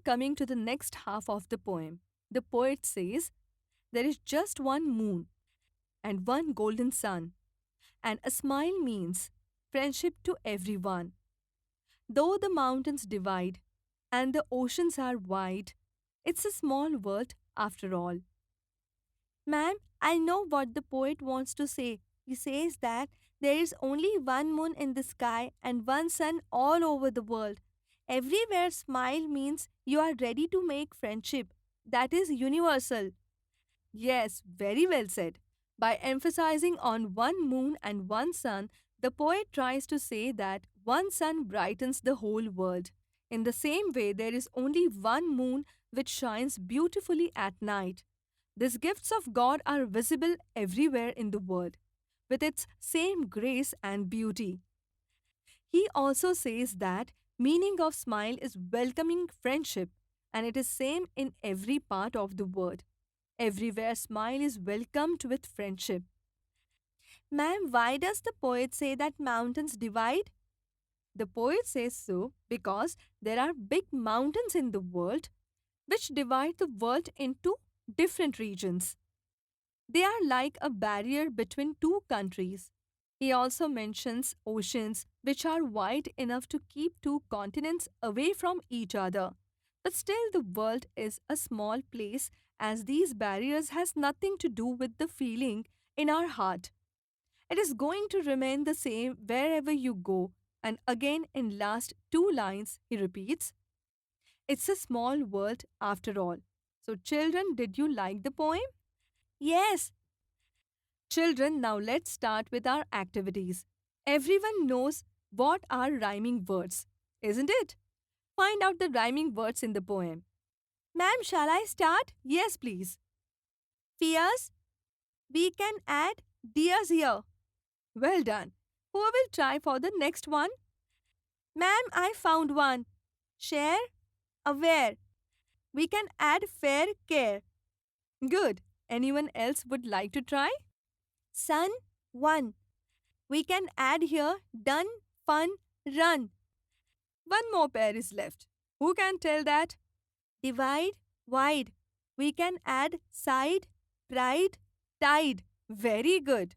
coming to the next half of the poem. The poet says, there is just one moon and one golden sun, and a smile means friendship to everyone. Though the mountains divide and the oceans are wide, it's a small world after all. Ma'am, I know what the poet wants to say. He says that there is only one moon in the sky and one sun all over the world. Everywhere smile means you are ready to make friendship. That is universal. Yes, very well said. By emphasizing on one moon and one sun, the poet tries to say that one sun brightens the whole world. In the same way, there is only one moon which shines beautifully at night. These gifts of God are visible everywhere in the world, with its same grace and beauty. He also says that meaning of smile is welcoming friendship, and it is same in every part of the world. Everywhere smile is welcomed with friendship. Ma'am, why does the poet say that mountains divide? The poet says so because there are big mountains in the world which divide the world into different regions. They are like a barrier between two countries. He also mentions oceans which are wide enough to keep two continents away from each other. But still the world is a small place as these barriers has nothing to do with the feeling in our heart. It is going to remain the same wherever you go. And again in last two lines he repeats, it's a small world after all. So children, did you like the poem? Yes. Children, now let's start with our activities. Everyone knows what are rhyming words, isn't it? Find out the rhyming words in the poem. Ma'am, shall I start? Yes, please. Fears, we can add dears here. Well done. Who will try for the next one? Ma'am, I found one. Share, aware. We can add fair care. Good. Anyone else would like to try? Sun, one. We can add here done, fun, run. One more pair is left. Who can tell that? Divide, wide. We can add side, pride, tide. Very good.